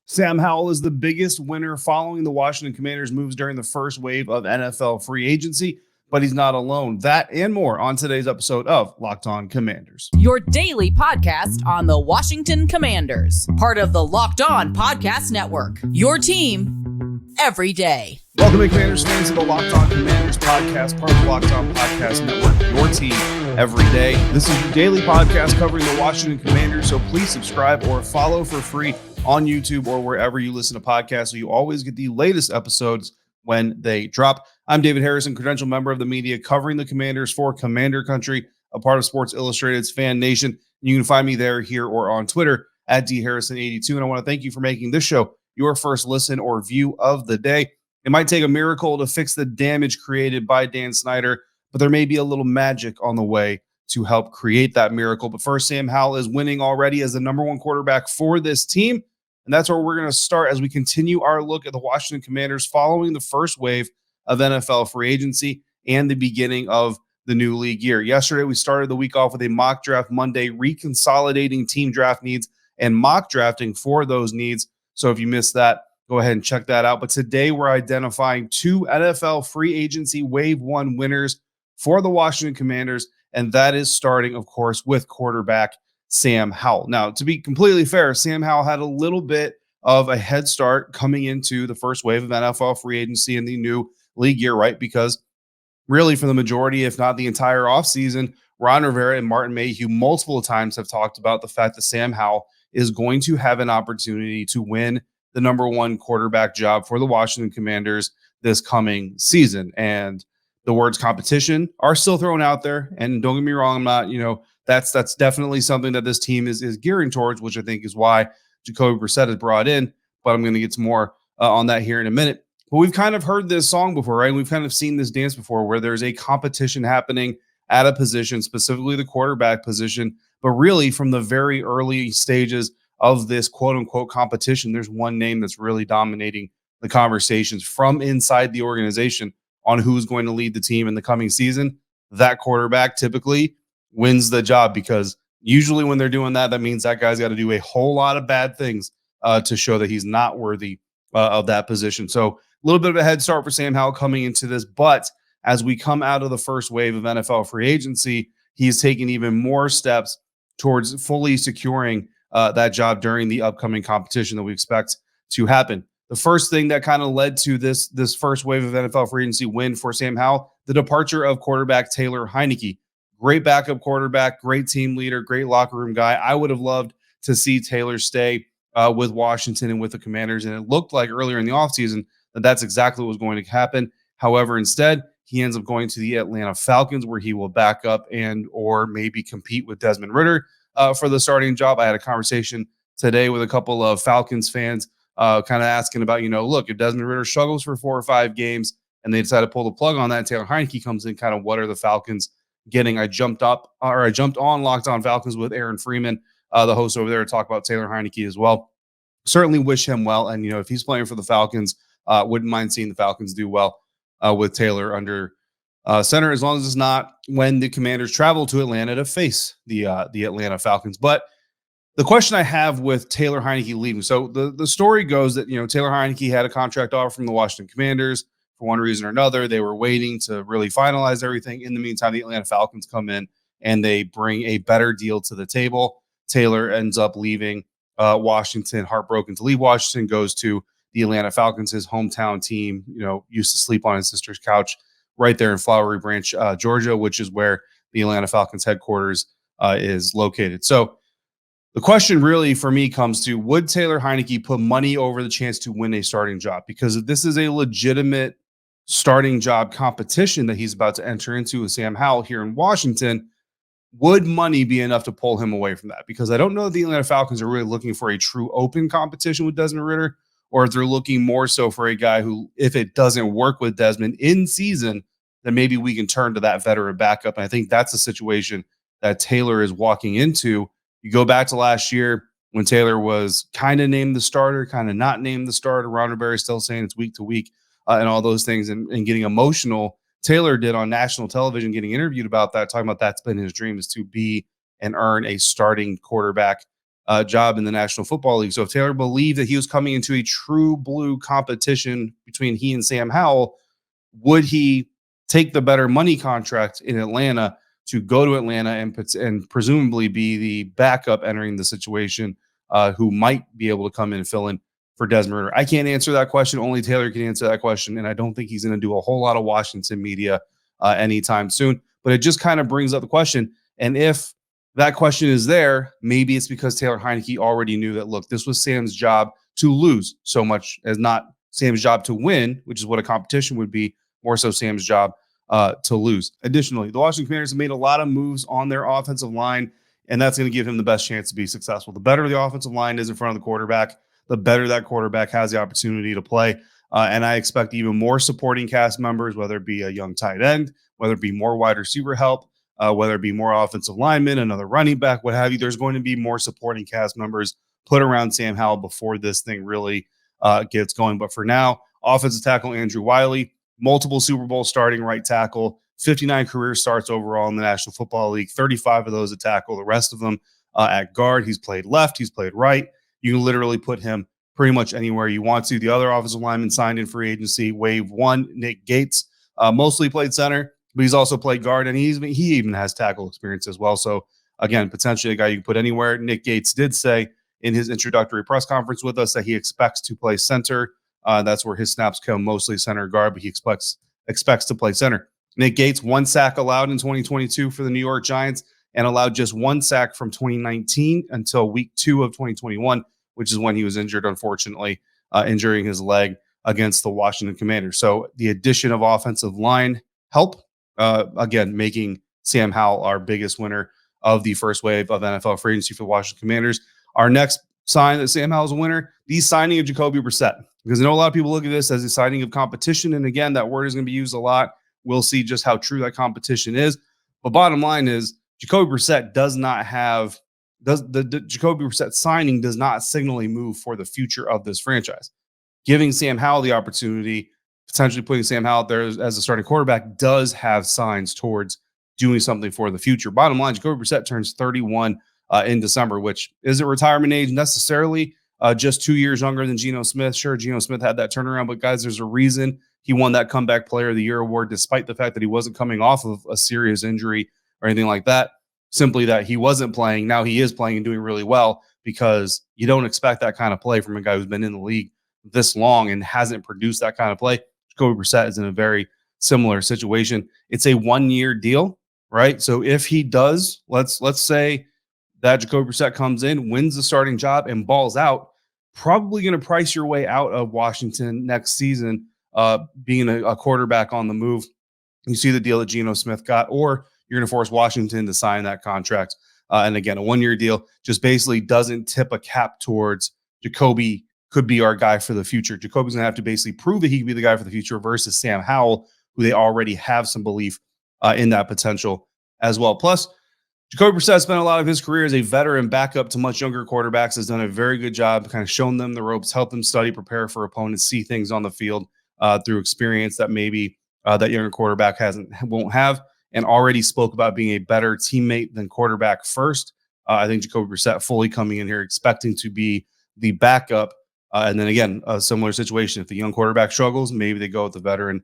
Sam Howell is the biggest winner following the Washington Commanders' moves during the first wave of NFL free agency, but he's not alone. That and more on today's episode of Locked On Commanders. Your daily podcast on the Washington Commanders, part of the Locked On Podcast Network. Your team every day. Welcome in, Commanders fans, to the Locked On Commanders podcast, part of the Locked On Podcast Network. Your team every day. This is your daily podcast covering the Washington Commanders, so please subscribe or follow for free on YouTube or wherever you listen to podcasts, so you always get the latest episodes when they drop. I'm David Harrison, credential member of the media covering the Commanders for Commander Country, a part of Sports Illustrated's Fan Nation. You can find me there, here, or on Twitter at dharrison82. And I want to thank you for making this show your first listen or view of the day. It might take a miracle to fix the damage created by Dan Snyder, but there may be a little magic on the way to help create that miracle. But first, Sam Howell is winning already as the number one quarterback for this team. And that's where we're going to start as we continue our look at the Washington Commanders following the first wave of NFL free agency and the beginning of the new league year. Yesterday, we started the week off with a mock draft Monday, reconsolidating team draft needs and mock drafting for those needs. So if you missed that, go ahead and check that out. But today, we're identifying two NFL free agency wave one winners for the Washington Commanders, and that is starting, of course, with quarterback Sam Howell. Now, to be completely fair, Sam Howell had a little bit of a head start coming into the first wave of NFL free agency in the new league year, right? Because really for the majority, if not the entire offseason, Ron Rivera and Martin Mayhew multiple times have talked about the fact that Sam Howell is going to have an opportunity to win the number one quarterback job for the Washington Commanders this coming season. And the words competition are still thrown out there. And don't get me wrong, I'm not, that's definitely something that this team is gearing towards, which I think is why Jacoby Brissett is brought in. But I'm going to get some more on that here in a minute. But we've kind of heard this song before, right? We've kind of seen this dance before where there's a competition happening at a position, specifically the quarterback position. But really from the very early stages of this quote unquote competition, there's one name that's really dominating the conversations from inside the organization on who's going to lead the team in the coming season. That quarterback typically wins the job, because usually when they're doing that, that means that guy's got to do a whole lot of bad things to show that he's not worthy of that position. So a little bit of a head start for Sam Howell coming into this, but as we come out of the first wave of NFL free agency, he's taking even more steps towards fully securing that job during the upcoming competition that we expect to happen. The first thing that kind of led to this first wave of NFL free agency win for Sam Howell, the departure of quarterback Taylor Heinicke. Great backup quarterback, great team leader, great locker room guy. I would have loved to see Taylor stay with Washington and with the Commanders, and it looked like earlier in the offseason that that's exactly what was going to happen. However, instead, he ends up going to the Atlanta Falcons, where he will back up and or maybe compete with Desmond Ridder for the starting job. I had a conversation today with a couple of Falcons fans kind of asking about, look, if Desmond Ridder struggles for 4 or 5 games and they decide to pull the plug on that, and Taylor Heinicke comes in, kind of what are the Falcons getting? I jumped on Locked On Falcons with Aaron Freeman, the host over there, to talk about Taylor Heinicke as well. Certainly wish him well. And, if he's playing for the Falcons, wouldn't mind seeing the Falcons do well with Taylor under center, as long as it's not when the Commanders travel to Atlanta to face the Atlanta Falcons. But the question I have with Taylor Heinicke leaving, so the story goes that, Taylor Heinicke had a contract offer from the Washington Commanders. For one reason or another, they were waiting to really finalize everything. In the meantime, the Atlanta Falcons come in and they bring a better deal to the table. Taylor ends up leaving Washington, heartbroken to leave Washington, goes to the Atlanta Falcons, his hometown team. Used to sleep on his sister's couch right there in Flowery Branch, Georgia, which is where the Atlanta Falcons headquarters is located. So the question really for me comes to, would Taylor Heinicke put money over the chance to win a starting job? Because if this is a legitimate starting job competition that he's about to enter into with Sam Howell here in Washington, would money be enough to pull him away from that? Because I don't know if the Atlanta Falcons are really looking for a true open competition with Desmond Ridder, or if they're looking more so for a guy who, if it doesn't work with Desmond in season, then maybe we can turn to that veteran backup. And I think that's a situation that Taylor is walking into. You go back to last year when Taylor was kind of named the starter, kind of not named the starter. Ron Rivera still saying it's week to week and all those things, and getting emotional. Taylor did on national television, getting interviewed about that, talking about that's been his dream, is to be and earn a starting quarterback job in the National Football League. So if Taylor believed that he was coming into a true blue competition between he and Sam Howell, would he take the better money contract in Atlanta to go to Atlanta and presumably be the backup entering the situation, who might be able to come in and fill in for Desmond Ridder? I can't answer that question. Only Taylor can answer that question, and I don't think he's going to do a whole lot of Washington media anytime soon. But it just kind of brings up the question, and if that question is there, maybe it's because Taylor Heinicke already knew that, look, this was Sam's job to lose so much as not Sam's job to win, which is what a competition would be, more so Sam's job to lose. Additionally, the Washington Commanders have made a lot of moves on their offensive line, and that's going to give him the best chance to be successful. The better the offensive line is in front of the quarterback, the better that quarterback has the opportunity to play. And I expect even more supporting cast members, whether it be a young tight end, whether it be more wide receiver help, whether it be more offensive linemen, another running back, what have you. There's going to be more supporting cast members put around Sam Howell before this thing really gets going. But for now, offensive tackle Andrew Wylie, multiple Super Bowl starting right tackle, 59 career starts overall in the National Football League, 35 of those at tackle, the rest of them at guard. He's played left, he's played right. You can literally put him pretty much anywhere you want to. The other offensive lineman signed in free agency, wave one, Nick Gates, mostly played center, but he's also played guard, and he even has tackle experience as well. So again, potentially a guy you can put anywhere. Nick Gates did say in his introductory press conference with us that he expects to play center. That's where his snaps come, mostly center guard, but he expects to play center. Nick Gates, 1 sack allowed in 2022 for the New York Giants, and allowed just 1 sack from 2019 until week 2 of 2021, which is when he was injured, unfortunately, injuring his leg against the Washington Commanders. So the addition of offensive line help, again, making Sam Howell our biggest winner of the first wave of NFL free agency for the Washington Commanders. Our next sign that Sam Howell's a winner, the signing of Jacoby Brissett. Because I know a lot of people look at this as a signing of competition. And again, that word is going to be used a lot. We'll see just how true that competition is. But bottom line is Jacoby Brissett the Jacoby Brissett signing does not signal a move for the future of this franchise. Giving Sam Howell the opportunity, potentially putting Sam Howell out there as a starting quarterback, does have signs towards doing something for the future. Bottom line, Jacoby Brissett turns 31 in December, which isn't retirement age necessarily. Just 2 years younger than Geno Smith. Sure, Geno Smith had that turnaround, but guys, there's a reason he won that Comeback Player of the Year award, despite the fact that he wasn't coming off of a serious injury or anything like that. Simply that he wasn't playing. Now he is playing and doing really well, because you don't expect that kind of play from a guy who's been in the league this long and hasn't produced that kind of play. Jacoby Brissett is in a very similar situation. It's a 1-year deal, right? So if he does, let's say that Jacoby Brissett comes in, wins the starting job, and balls out, probably going to price your way out of Washington next season, being a quarterback on the move. You see the deal that Geno Smith got, or you're going to force Washington to sign that contract. And again, a 1-year deal just basically doesn't tip a cap towards Jacoby could be our guy for the future. Jacoby's going to have to basically prove that he could be the guy for the future versus Sam Howell, who they already have some belief in that potential as well. Plus, Jacoby Brissett spent a lot of his career as a veteran backup to much younger quarterbacks, has done a very good job, kind of shown them the ropes, helped them study, prepare for opponents, see things on the field through experience that maybe that younger quarterback won't have, and already spoke about being a better teammate than quarterback first. I think Jacoby Brissett fully coming in here expecting to be the backup. And then again, a similar situation. If the young quarterback struggles, maybe they go with the veteran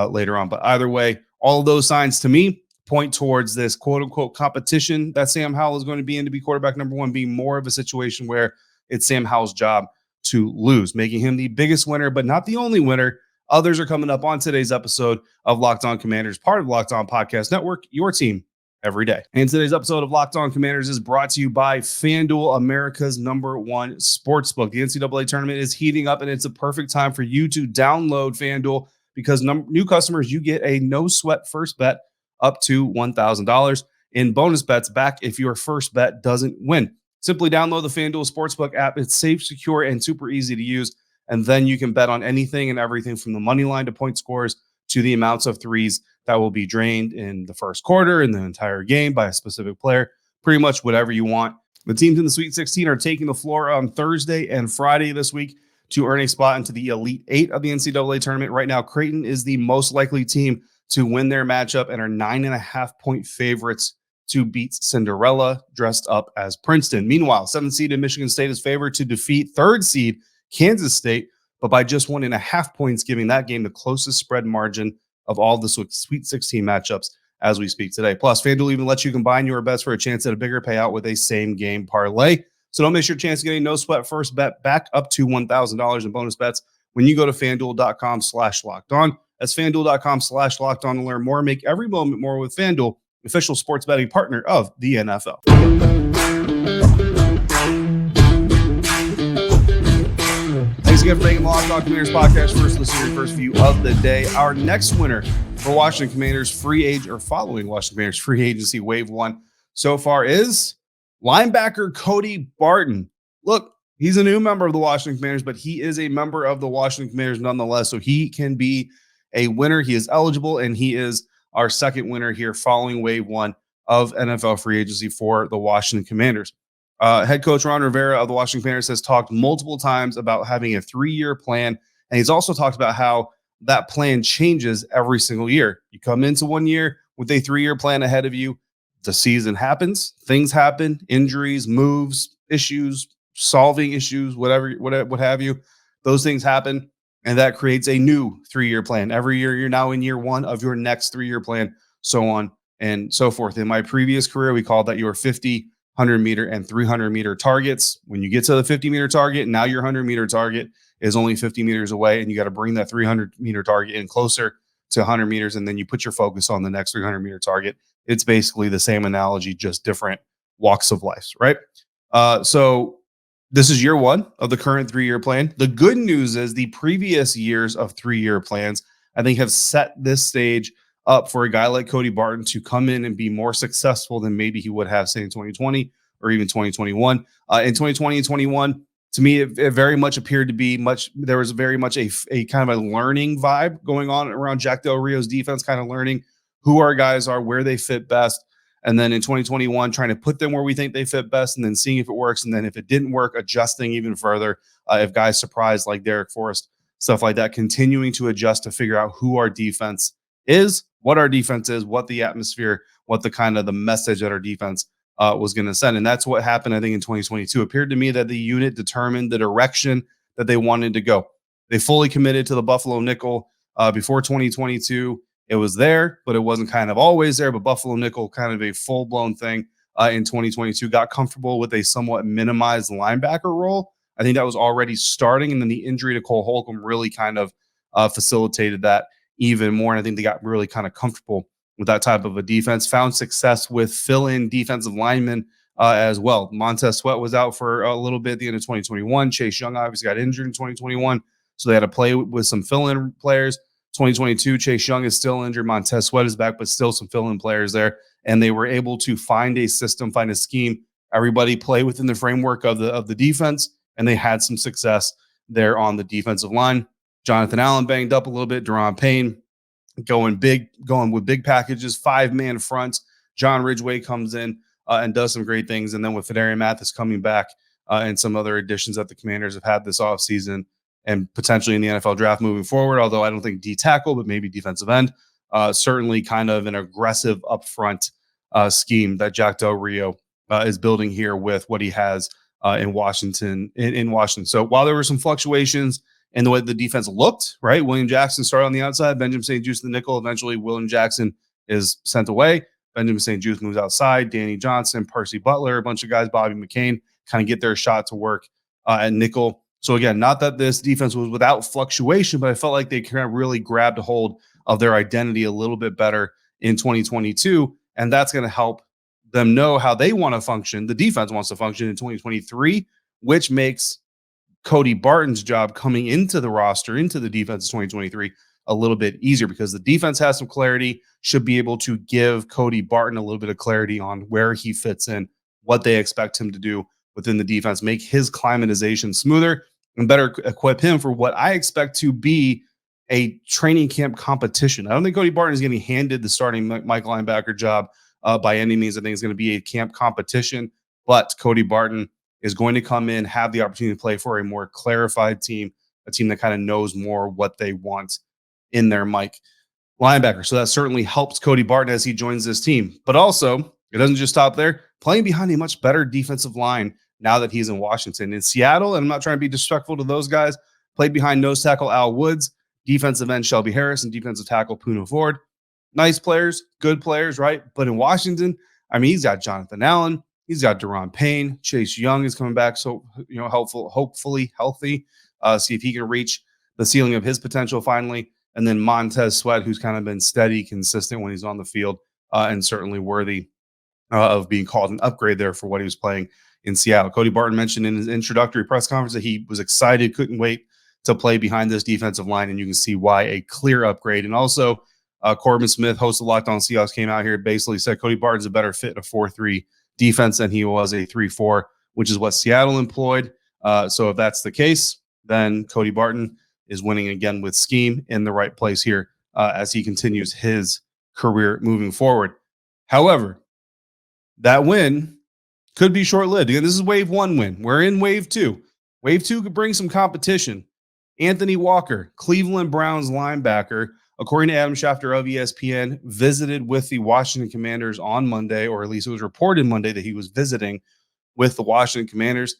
later on. But either way, all of those signs to me point towards this quote-unquote competition that Sam Howell is going to be in to be quarterback number one, being more of a situation where it's Sam Howell's job to lose, making him the biggest winner, but not the only winner. Others are coming up on today's episode of Locked On Commanders, part of Locked On Podcast Network, your team every day. And today's episode of Locked On Commanders is brought to you by FanDuel, America's #1 sportsbook. The NCAA tournament is heating up, and it's a perfect time for you to download FanDuel, because new customers, you get a no-sweat first bet up to $1,000 in bonus bets back if your first bet doesn't win. Simply download the FanDuel Sportsbook app. It's safe, secure, and super easy to use. And then you can bet on anything and everything from the money line to point scores to the amounts of threes that will be drained in the first quarter, in the entire game by a specific player, pretty much whatever you want. The teams in the Sweet 16 are taking the floor on Thursday and Friday this week to earn a spot into the Elite Eight of the NCAA tournament. Right now, Creighton is the most likely team to win their matchup and are 9.5-point favorites to beat Cinderella dressed up as Princeton. Meanwhile, 7th seed Michigan State is favored to defeat 3rd seed Kansas State, but by just 1.5 points, giving that game the closest spread margin of all the Sweet 16 matchups as we speak today. Plus, FanDuel even lets you combine your bets for a chance at a bigger payout with a same-game parlay. So don't miss your chance of getting no sweat first bet back up to $1,000 in bonus bets when you go to FanDuel.com/lockedon. That's FanDuel.com/lockedon to learn more. Make every moment more with FanDuel, official sports betting partner of the NFL. Thanks again for making the Locked On Commanders podcast first listen, your first view of the day. Our next winner for Washington Commanders following Washington Commanders free agency wave one so far is linebacker Cody Barton. Look, he's a new member of the Washington Commanders, but he is a member of the Washington Commanders nonetheless, so he can be a winner. He is eligible, and he is our second winner here following wave one of NFL free agency for the Washington Commanders. Head coach Ron Rivera of the Washington Commanders has talked multiple times about having a 3-year plan, and he's also talked about how that plan changes every single year. You come into one year with a 3-year plan ahead of you. The season happens, things happen, injuries, moves, issues, solving issues, whatever, what have you. Those things happen, and that creates a new 3-year plan. Every year, you're now in year one of your next 3-year plan, so on and so forth. In my previous career, we called that your 50, 100-meter, and 300-meter targets. When you get to the 50-meter target, now your 100-meter target is only 50 meters away, and you got to bring that 300-meter target in closer to 100 meters, and then you put your focus on the next 300-meter target. It's basically the same analogy, just different walks of life, right? So this is year one of the current 3-year plan. The good news is the previous years of 3-year plans, I think, have set this stage up for a guy like Cody Barton to come in and be more successful than maybe he would have, say, in 2020 or even 2021. In 2020 and 21, to me, it very much appeared to be there was very much a kind of a learning vibe going on around Jack Del Rio's defense, kind of learning who our guys are, where they fit best. And then in 2021, trying to put them where we think they fit best and then seeing if it works. And then if it didn't work, adjusting even further. If guys surprised like Derek Forrest, stuff like that, continuing to adjust to figure out who our defense is, what our defense is, what the atmosphere, what the kind of the message that our defense was going to send. And that's what happened, I think, in 2022. It appeared to me that the unit determined the direction that they wanted to go. They fully committed to the Buffalo nickel before 2022. It was there, but it wasn't kind of always there. But Buffalo nickel, kind of a full-blown thing in 2022, got comfortable with a somewhat minimized linebacker role. I think that was already starting, and then the injury to Cole Holcomb really kind of facilitated that even more. And I think they got really kind of comfortable with that type of a defense, found success with fill-in defensive linemen as well. Montez Sweat was out for a little bit at the end of 2021. Chase Young obviously got injured in 2021, so they had to play with some fill-in players. 2022, Chase Young is still injured. Montez Sweat is back, but still some fill-in players there. And they were able to find a system, find a scheme. Everybody play within the framework of the defense, and they had some success there on the defensive line. Jonathan Allen banged up a little bit. Daron Payne going with big packages, 5-man fronts. John Ridgeway comes in and does some great things. And then with Fedarian Mathis coming back and some other additions that the Commanders have had this offseason and potentially in the NFL draft moving forward, although I don't think D-tackle, but maybe defensive end, certainly kind of an aggressive upfront scheme that Jack Del Rio is building here with what he has in Washington. In Washington. So while there were some fluctuations in the way the defense looked, right? William Jackson started on the outside, Benjamin St-Juste the nickel. Eventually, William Jackson is sent away. Benjamin St-Juste moves outside. Danny Johnson, Percy Butler, a bunch of guys, Bobby McCain, kind of get their shot to work at nickel. So again, not that this defense was without fluctuation, but I felt like they kind of really grabbed a hold of their identity a little bit better in 2022, and that's going to help them know how they want to function. The defense wants to function in 2023, which makes Cody Barton's job coming into the roster, into the defense in 2023, a little bit easier because the defense has some clarity, should be able to give Cody Barton a little bit of clarity on where he fits in, what they expect him to do within the defense, make his climatization smoother and better equip him for what I expect to be a training camp competition. I don't think Cody Barton is getting handed the starting Mike linebacker job by any means. I think it's going to be a camp competition, but Cody Barton is going to come in, have the opportunity to play for a more clarified team, a team that kind of knows more what they want in their Mike linebacker. So that certainly helps Cody Barton as he joins this team. But also, It doesn't just stop there. Playing behind a much better defensive line now that he's in Washington. In Seattle, and I'm not trying to be disrespectful to those guys, played behind nose tackle Al Woods, defensive end Shelby Harris, and defensive tackle Poona Ford. Nice players, good players, right? But in Washington, I mean, he's got Jonathan Allen, he's got Daron Payne, Chase Young is coming back, so hopefully healthy. See if he can reach the ceiling of his potential finally. And then Montez Sweat, who's kind of been steady, consistent when he's on the field, and certainly worthy of being called an upgrade there for what he was playing in Seattle. Cody Barton mentioned in his introductory press conference that he was excited, couldn't wait to play behind this defensive line, and you can see why a clear upgrade. And also, Corbin Smith, host of Locked On Seahawks, came out here, basically said Cody Barton's a better fit in a 4-3 defense than he was a 3-4, which is what Seattle employed. So if that's the case, then Cody Barton is winning again with scheme in the right place here as he continues his career moving forward. However, that win could be short-lived. Again, this is wave one win. We're in wave two. Wave two could bring some competition. Anthony Walker, Cleveland Browns linebacker, according to Adam Schefter of ESPN, visited with the Washington Commanders on Monday, or at least it was reported Monday that he was visiting with the Washington Commanders.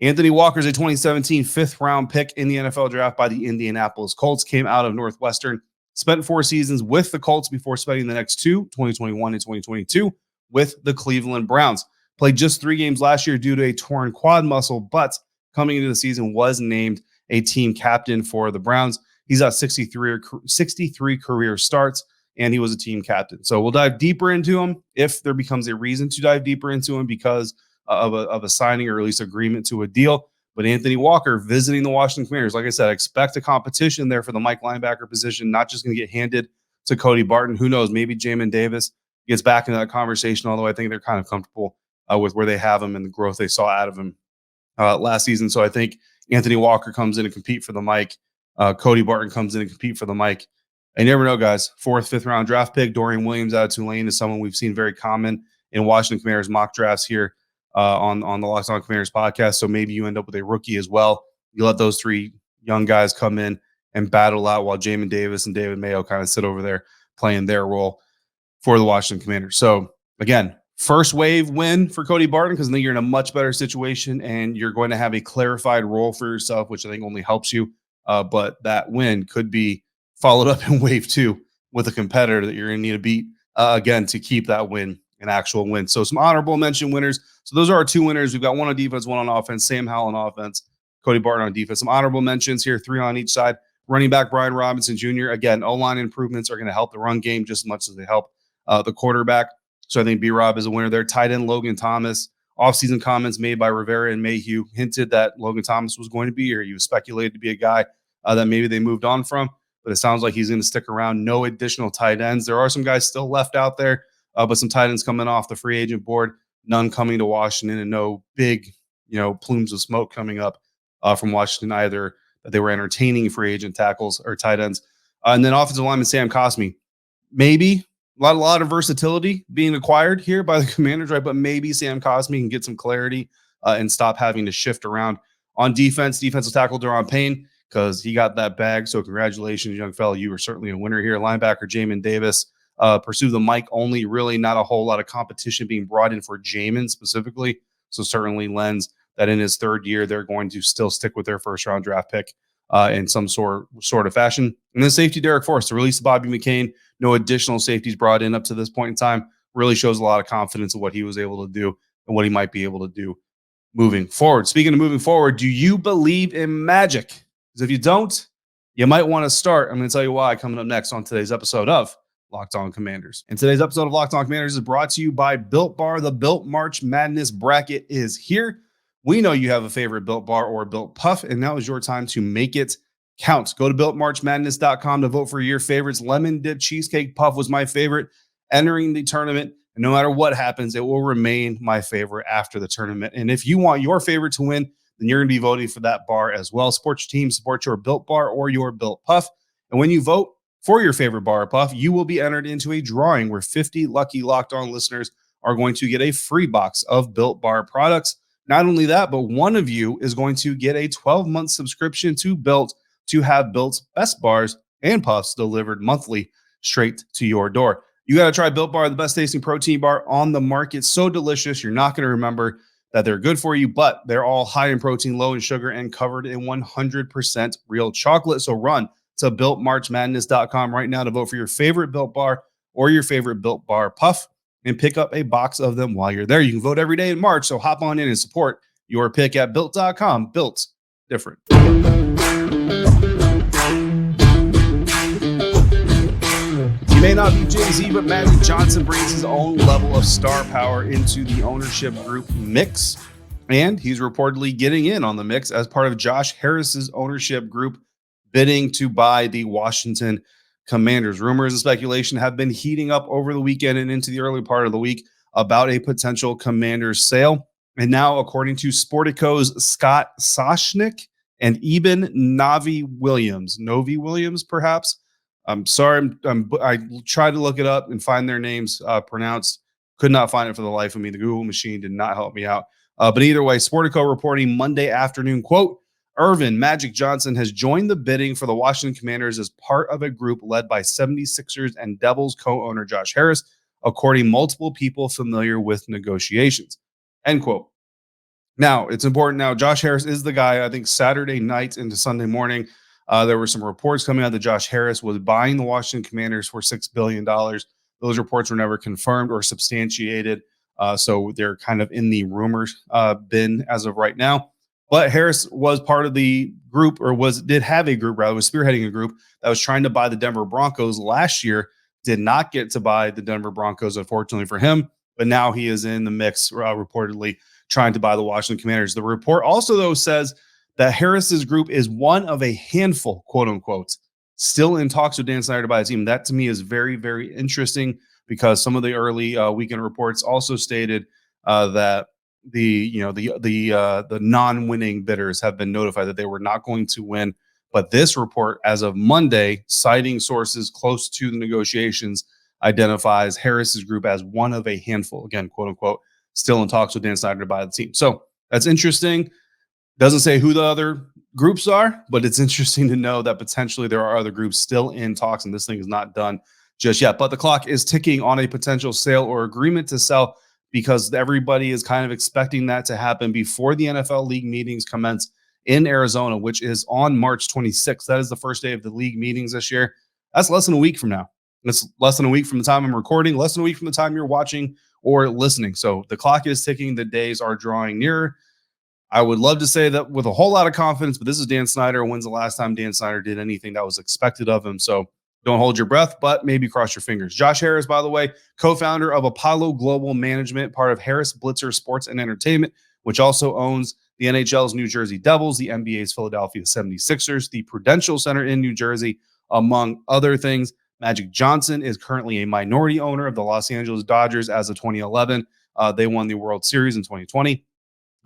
Anthony Walker is a 2017 fifth-round pick in the NFL draft by the Indianapolis Colts, came out of Northwestern, spent 4 seasons with the Colts before spending the next 2, 2021 and 2022, with the Cleveland Browns. Played just 3 games last year due to a torn quad muscle, but coming into the season was named a team captain for the Browns. He's got 63 career starts, and he was a team captain. So we'll dive deeper into him if there becomes a reason to dive deeper into him because of a signing or at least agreement to a deal. But Anthony Walker visiting the Washington Commanders, like I said, expect a competition there for the Mike linebacker position, not just going to get handed to Cody Barton. Who knows? Maybe Jamin Davis gets back into that conversation, although I think they're kind of comfortable with where they have him and the growth they saw out of him last season. So I think Anthony Walker comes in to compete for the Mike. Cody Barton comes in to compete for the Mike. And you never know, guys. 4th, 5th round draft pick. Dorian Williams out of Tulane is someone we've seen very common in Washington Commanders mock drafts here on the Locked On Commanders podcast. So maybe you end up with a rookie as well. You let those 3 young guys come in and battle out while Jamin Davis and David Mayo kind of sit over there playing their role for the Washington Commanders. So again, first wave win for Cody Barton because I think you're in a much better situation and you're going to have a clarified role for yourself, which I think only helps you. But that win could be followed up in wave 2 with a competitor that you're going to need to beat again to keep that win an actual win. So some honorable mention winners. So those are our 2 winners. We've got 1 on defense, 1 on offense. Sam Howell on offense, Cody Barton on defense. Some honorable mentions here, 3 on each side. Running back Brian Robinson Jr. Again, O-line improvements are going to help the run game just as much as they help the quarterback. So I think B-Rob is a winner there. Tight end Logan Thomas. Offseason comments made by Rivera and Mayhew hinted that Logan Thomas was going to be here. He was speculated to be a guy that maybe they moved on from, but it sounds like he's going to stick around. No additional tight ends. There are some guys still left out there, but some tight ends coming off the free agent board, none coming to Washington, and no big, plumes of smoke coming up from Washington either that they were entertaining free agent tackles or tight ends. And then offensive lineman Sam Cosmi. Maybe a lot of versatility being acquired here by the Commanders, right? But maybe Sam Cosmi can get some clarity and stop having to shift around. On defense, defensive tackle Daron Payne, because he got that bag. So congratulations, young fellow. You were certainly a winner here. Linebacker Jamin Davis pursue the Mike only, really not a whole lot of competition being brought in for Jamin specifically. So certainly lends that in his 3rd year, they're going to still stick with their 1st round draft pick in some sort of fashion. And then safety Derek Forrest, the release of Bobby McCain, no additional safeties brought in up to this point in time, really shows a lot of confidence in what he was able to do and what he might be able to do moving forward. Speaking of moving forward, do you believe in magic? Because if you don't, you might want to start. I'm going to tell you why coming up next on today's episode of Locked On Commanders. And today's episode of Locked On Commanders is brought to you by Built Bar. The Built March Madness bracket is here. We know you have a favorite Built Bar or Built Puff, and now is your time to make it count. Go to BuiltMarchMadness.com to vote for your favorites. Lemon Dip Cheesecake Puff was my favorite entering the tournament. And no matter what happens, it will remain my favorite after the tournament. And if you want your favorite to win, then you're going to be voting for that bar as well. Support your team, support your Built Bar or your Built Puff. And when you vote for your favorite bar or puff, you will be entered into a drawing where 50 lucky Locked On listeners are going to get a free box of Built Bar products. Not only that, but one of you is going to get a 12-month subscription to Built to have Built's best bars and puffs delivered monthly straight to your door. You got to try Built Bar, the best tasting protein bar on the market. So delicious. You're not going to remember that they're good for you, but they're all high in protein, low in sugar, and covered in 100% real chocolate. So run to BuiltMarchMadness.com right now to vote for your favorite Built Bar or your favorite Built Bar Puff and pick up a box of them while you're there. You can vote every day in March, so hop on in and support your pick at Built.com. Built different. He may not be Jay-Z, but Magic Johnson brings his own level of star power into the ownership group mix, and he's reportedly getting in on the mix as part of Josh Harris's ownership group bidding to buy the Washington Commanders. Rumors and speculation have been heating up over the weekend and into the early part of the week about a potential Commanders sale. And now, according to Sportico's Scott Soshnick and Eben Novi Williams, perhaps. I'm sorry, I tried to look it up and find their names pronounced. Could not find it for the life of me. The Google machine did not help me out. But either way, Sportico reporting Monday afternoon, quote, Irvin Magic Johnson has joined the bidding for the Washington Commanders as part of a group led by 76ers and Devils co-owner Josh Harris, according to multiple people familiar with negotiations, end quote. Now, it's important now, Josh Harris is the guy, I think Saturday night into Sunday morning, there were some reports coming out that Josh Harris was buying the Washington Commanders for $6 billion. Those reports were never confirmed or substantiated, so they're kind of in the rumors bin as of right now. But Harris was part of the group, or did have a group, was spearheading a group that was trying to buy the Denver Broncos last year, did not get to buy the Denver Broncos, unfortunately for him, but now he is in the mix, reportedly trying to buy the Washington Commanders. The report also, though, says that Harris's group is one of a handful, quote unquote, still in talks with Dan Snyder to buy a team. That to me is very, very interesting because some of the early weekend reports also stated that the non-winning bidders have been notified that they were not going to win. But this report, as of Monday, citing sources close to the negotiations, identifies Harris's group as one of a handful, again, quote unquote, still in talks with Dan Snyder to buy the team. So that's interesting. Doesn't say who the other groups are, but it's interesting to know that potentially there are other groups still in talks, and this thing is not done just yet. But the clock is ticking on a potential sale or agreement to sell, because everybody is kind of expecting that to happen before the NFL league meetings commence in Arizona, which is on March 26th. That is the first day of the league meetings this year. That's less than a week from now. It's less than a week from the time I'm recording, less than a week from the time you're watching or listening. So the clock is ticking. The days are drawing nearer. I would love to say that with a whole lot of confidence, but this is Dan Snyder. When's the last time Dan Snyder did anything that was expected of him? So don't hold your breath, but maybe cross your fingers. Josh Harris, by the way, co-founder of Apollo Global Management, part of Harris Blitzer Sports and Entertainment, which also owns the NHL's New Jersey Devils, the NBA's Philadelphia 76ers, the Prudential Center in New Jersey, among other things. Magic Johnson is currently a minority owner of the Los Angeles Dodgers as of 2011. They won the World Series in 2020.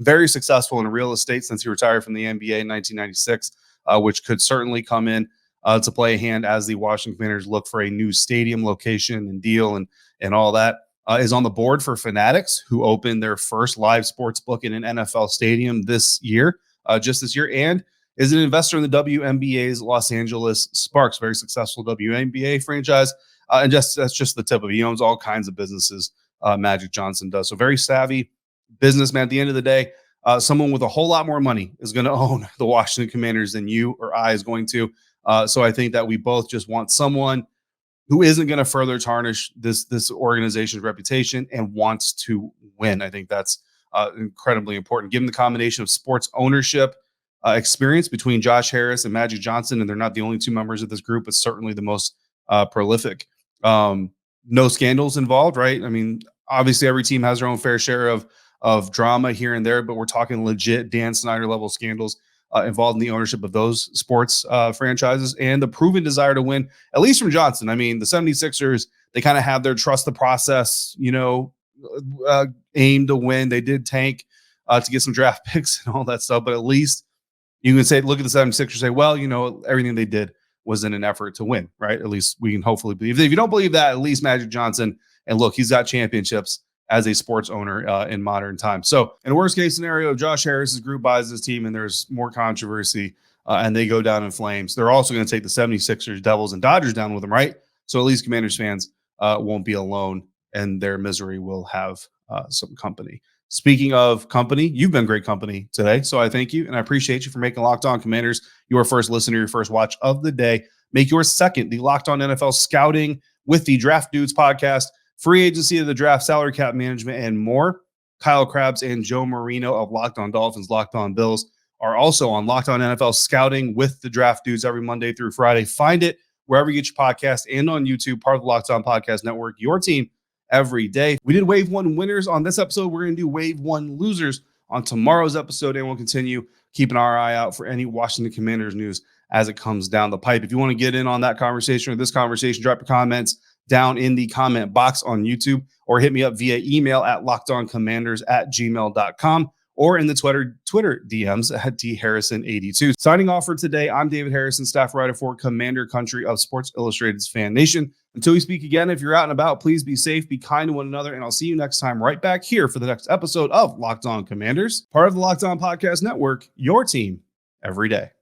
Very successful in real estate since he retired from the NBA in 1996, which could certainly come in to play a hand as the Washington Commanders look for a new stadium location and deal and all that. Is on the board for Fanatics, who opened their first live sports book in an NFL stadium this year, and is an investor in the WNBA's Los Angeles Sparks, very successful WNBA franchise. And that's just the tip of it. He owns all kinds of businesses, Magic Johnson does. So very savvy businessman. At the end of the day, someone with a whole lot more money is going to own the Washington Commanders than you or I is going to. So I think that we both just want someone who isn't going to further tarnish this organization's reputation and wants to win. I think that's incredibly important. Given the combination of sports ownership experience between Josh Harris and Magic Johnson, and they're not the only two members of this group, but certainly the most prolific. No scandals involved, right? I mean, obviously every team has their own fair share of drama here and there, but we're talking legit Dan Snyder level scandals involved in the ownership of those sports franchises, and the proven desire to win, at least from Johnson. I mean, the 76ers, they kind of have their trust the process, aim to win. They did tank to get some draft picks and all that stuff, but at least you can say, look at the 76ers, say, well, everything they did was in an effort to win, right? At least we can hopefully believe. If you don't believe that, at least Magic Johnson, and look, he's got championships as a sports owner in modern times. So in worst case scenario, Josh Harris's group buys this team and there's more controversy and they go down in flames. They're also going to take the 76ers, Devils, and Dodgers down with them, right? So at least Commanders fans won't be alone, and their misery will have some company. Speaking of company, you've been great company today, so I thank you, and I appreciate you for making Locked On Commanders your first listener, your first watch of the day. Make your second the Locked On NFL Scouting with the Draft Dudes podcast, free agency of the draft, salary cap management, and more. Kyle Krabs and Joe Marino of Locked On Dolphins, Locked On Bills are also on Locked On NFL Scouting with the Draft Dudes every Monday through Friday. Find it wherever you get your podcast and on YouTube, part of the Locked On Podcast Network, your team every day. We did Wave 1 winners on this episode. We're going to do Wave 1 losers on tomorrow's episode, and we'll continue keeping our eye out for any Washington Commanders news as it comes down the pipe. If you want to get in on that conversation or this conversation, drop your comments down in the comment box on YouTube or hit me up via email at lockedoncommanders@gmail.com or in the Twitter DMs at dharrison82. Signing off for today, I'm David Harrison, staff writer for Commander Country of Sports Illustrated's Fan Nation. Until we speak again, if you're out and about, please be safe, be kind to one another, and I'll see you next time right back here for the next episode of Locked On Commanders, part of the Locked On Podcast Network, your team every day.